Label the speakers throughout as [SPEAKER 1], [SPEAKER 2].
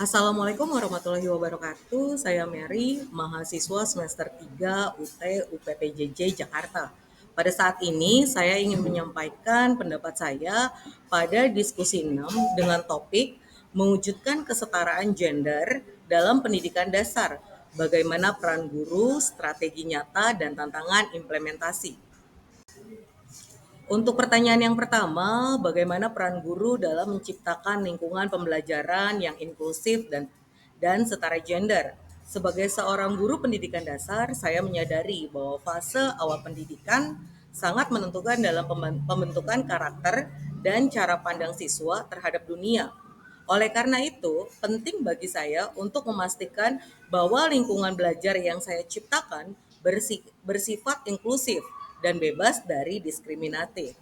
[SPEAKER 1] Assalamualaikum warahmatullahi wabarakatuh. Saya Mary, mahasiswa semester 3 UT UPPJJ Jakarta. Pada saat ini saya ingin menyampaikan pendapat saya pada diskusi 6 dengan topik mewujudkan kesetaraan gender dalam pendidikan dasar. Bagaimana peran guru, strategi nyata, dan tantangan implementasi. Untuk pertanyaan yang pertama, bagaimana peran guru dalam menciptakan lingkungan pembelajaran yang inklusif dan setara gender? Sebagai seorang guru pendidikan dasar, saya menyadari bahwa fase awal pendidikan sangat menentukan dalam pembentukan karakter dan cara pandang siswa terhadap dunia. Oleh karena itu, penting bagi saya untuk memastikan bahwa lingkungan belajar yang saya ciptakan bersifat inklusif dan bebas dari diskriminasi,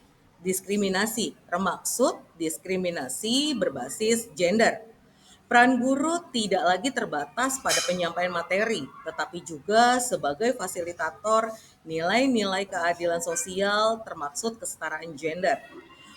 [SPEAKER 1] termaksud diskriminasi berbasis gender. Peran guru tidak lagi terbatas pada penyampaian materi, tetapi juga sebagai fasilitator nilai-nilai keadilan sosial termaksud kesetaraan gender.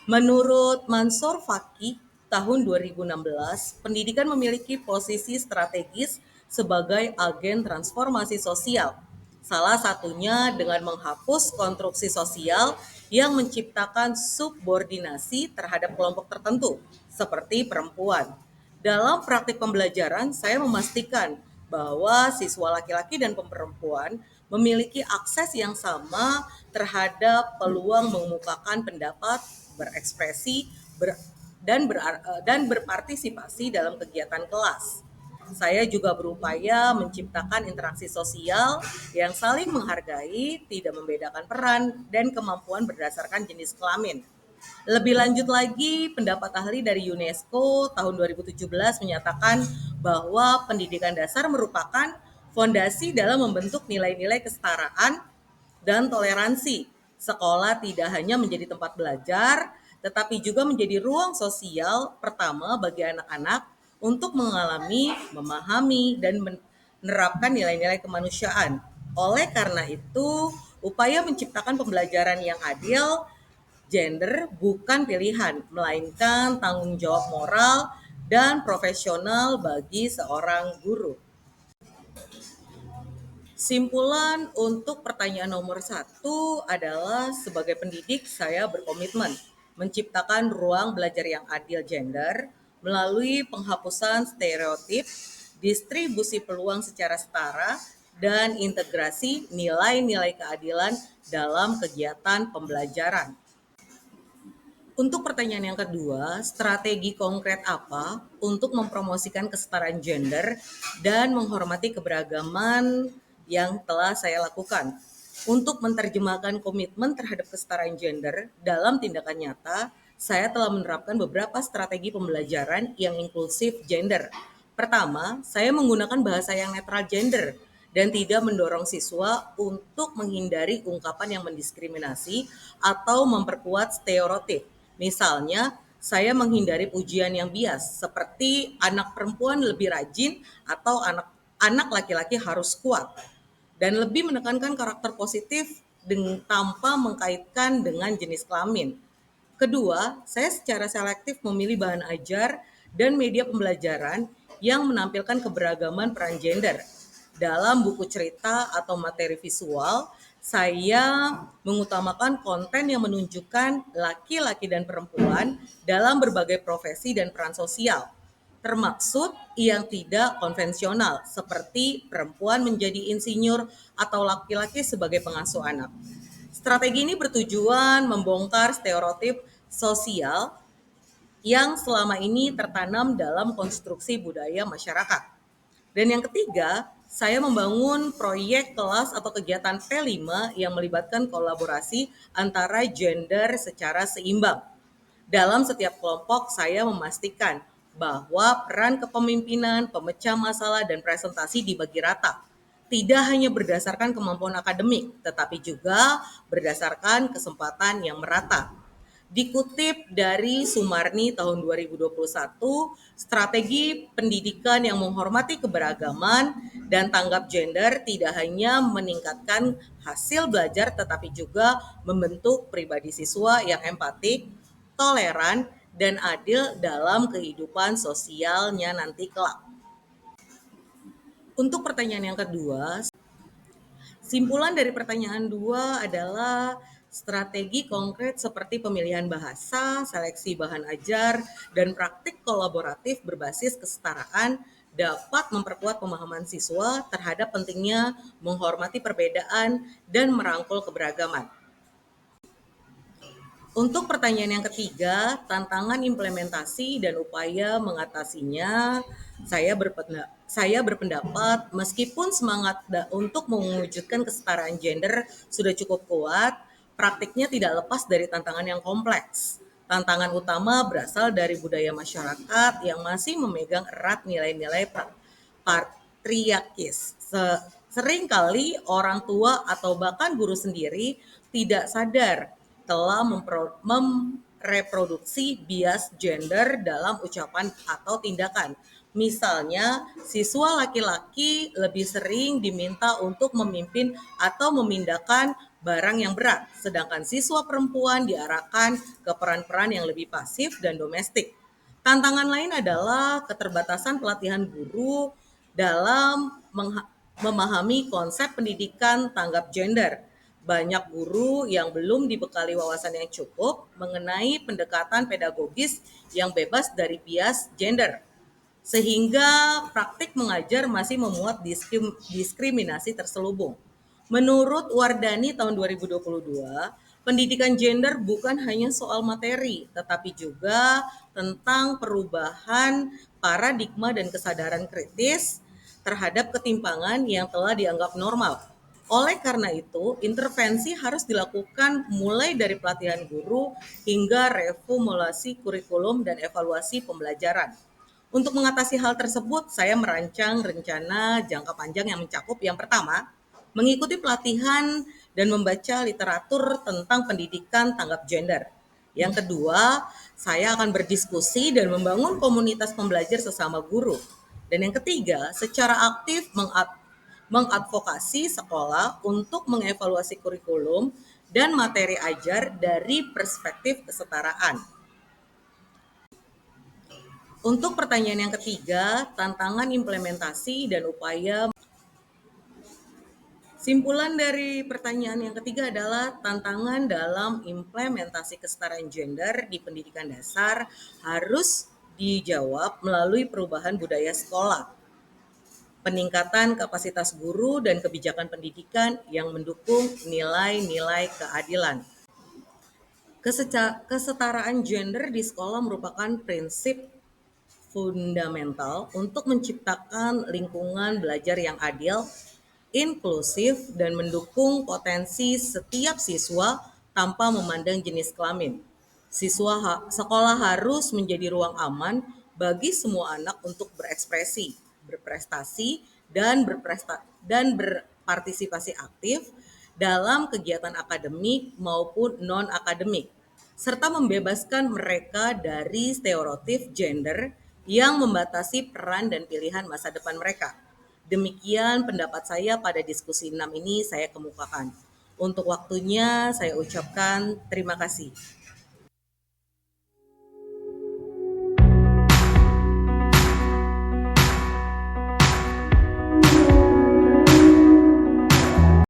[SPEAKER 1] Menurut Mansur Faki, tahun 2016, pendidikan memiliki posisi strategis sebagai agen transformasi sosial. Salah satunya dengan menghapus konstruksi sosial yang menciptakan subordinasi terhadap kelompok tertentu, seperti perempuan. Dalam praktik pembelajaran, saya memastikan bahwa siswa laki-laki dan perempuan memiliki akses yang sama terhadap peluang mengemukakan pendapat, berekspresi, dan berpartisipasi dalam kegiatan kelas. Saya juga berupaya menciptakan interaksi sosial yang saling menghargai, tidak membedakan peran dan kemampuan berdasarkan jenis kelamin. Lebih lanjut lagi, pendapat ahli dari UNESCO tahun 2017 menyatakan bahwa pendidikan dasar merupakan fondasi dalam membentuk nilai-nilai kesetaraan dan toleransi. Sekolah tidak hanya menjadi tempat belajar, tetapi juga menjadi ruang sosial pertama bagi anak-anak untuk mengalami, memahami, dan menerapkan nilai-nilai kemanusiaan. Oleh karena itu, upaya menciptakan pembelajaran yang adil, gender bukan pilihan, melainkan tanggung jawab moral dan profesional bagi seorang guru. Simpulan untuk pertanyaan nomor 1 adalah sebagai pendidik saya berkomitmen menciptakan ruang belajar yang adil gender melalui penghapusan stereotip, distribusi peluang secara setara, dan integrasi nilai-nilai keadilan dalam kegiatan pembelajaran. Untuk pertanyaan yang kedua, strategi konkret apa untuk mempromosikan kesetaraan gender dan menghormati keberagaman yang telah saya lakukan? Untuk menerjemahkan komitmen terhadap kesetaraan gender dalam tindakan nyata, saya telah menerapkan beberapa strategi pembelajaran yang inklusif gender. Pertama, saya menggunakan bahasa yang netral gender dan tidak mendorong siswa untuk menghindari ungkapan yang mendiskriminasi atau memperkuat stereotip. Misalnya, saya menghindari pujian yang bias, seperti anak perempuan lebih rajin atau anak laki-laki harus kuat, dan lebih menekankan karakter positif tanpa mengkaitkan dengan jenis kelamin. Kedua, saya secara selektif memilih bahan ajar dan media pembelajaran yang menampilkan keberagaman peran gender. Dalam buku cerita atau materi visual, saya mengutamakan konten yang menunjukkan laki-laki dan perempuan dalam berbagai profesi dan peran sosial, termaksud yang tidak konvensional, seperti perempuan menjadi insinyur atau laki-laki sebagai pengasuh anak. Strategi ini bertujuan membongkar stereotip sosial yang selama ini tertanam dalam konstruksi budaya masyarakat. Dan yang ketiga, saya membangun proyek kelas atau kegiatan P5 yang melibatkan kolaborasi antara gender secara seimbang. Dalam setiap kelompok, saya memastikan bahwa peran kepemimpinan, pemecah masalah, dan presentasi dibagi rata. Tidak hanya berdasarkan kemampuan akademik, tetapi juga berdasarkan kesempatan yang merata. Dikutip dari Sumarni tahun 2021, strategi pendidikan yang menghormati keberagaman dan tanggap gender tidak hanya meningkatkan hasil belajar tetapi juga membentuk pribadi siswa yang empatik, toleran, dan adil dalam kehidupan sosialnya nanti kelak. Untuk pertanyaan yang kedua, simpulan dari pertanyaan 2 adalah strategi konkret seperti pemilihan bahasa, seleksi bahan ajar, dan praktik kolaboratif berbasis kesetaraan dapat memperkuat pemahaman siswa terhadap pentingnya menghormati perbedaan dan merangkul keberagaman. Untuk pertanyaan yang ketiga, tantangan implementasi dan upaya mengatasinya, saya berpendapat meskipun semangat untuk mewujudkan kesetaraan gender sudah cukup kuat, praktiknya tidak lepas dari tantangan yang kompleks. Tantangan utama berasal dari budaya masyarakat yang masih memegang erat nilai-nilai patriarkis. Seringkali orang tua atau bahkan guru sendiri tidak sadar telah mereproduksi bias gender dalam ucapan atau tindakan. Misalnya, siswa laki-laki lebih sering diminta untuk memimpin atau memindahkan barang yang berat, sedangkan siswa perempuan diarahkan ke peran-peran yang lebih pasif dan domestik. Tantangan lain adalah keterbatasan pelatihan guru dalam memahami konsep pendidikan tanggap gender. Banyak guru yang belum dibekali wawasan yang cukup mengenai pendekatan pedagogis yang bebas dari bias gender, sehingga praktik mengajar masih memuat diskriminasi terselubung. Menurut Wardani tahun 2022, pendidikan gender bukan hanya soal materi, tetapi juga tentang perubahan paradigma dan kesadaran kritis terhadap ketimpangan yang telah dianggap normal. Oleh karena itu, intervensi harus dilakukan mulai dari pelatihan guru hingga reformulasi kurikulum dan evaluasi pembelajaran. Untuk mengatasi hal tersebut, saya merancang rencana jangka panjang yang mencakup yang pertama, mengikuti pelatihan dan membaca literatur tentang pendidikan tanggap gender. Yang kedua, saya akan berdiskusi dan membangun komunitas pembelajar sesama guru. Dan yang ketiga, secara aktif mengadvokasi sekolah untuk mengevaluasi kurikulum dan materi ajar dari perspektif kesetaraan. Untuk pertanyaan yang ketiga, tantangan implementasi dan upaya. Simpulan dari pertanyaan yang ketiga adalah tantangan dalam implementasi kesetaraan gender di pendidikan dasar harus dijawab melalui perubahan budaya sekolah, peningkatan kapasitas guru dan kebijakan pendidikan yang mendukung nilai-nilai keadilan. Kesetaraan gender di sekolah merupakan prinsip fundamental untuk menciptakan lingkungan belajar yang adil, inklusif, dan mendukung potensi setiap siswa tanpa memandang jenis kelamin. Sekolah harus menjadi ruang aman bagi semua anak untuk berekspresi, berprestasi, dan berpartisipasi aktif dalam kegiatan akademik maupun non-akademik, serta membebaskan mereka dari stereotip gender yang membatasi peran dan pilihan masa depan mereka. Demikian pendapat saya pada diskusi 6 ini saya kemukakan. Untuk waktunya saya ucapkan terima kasih.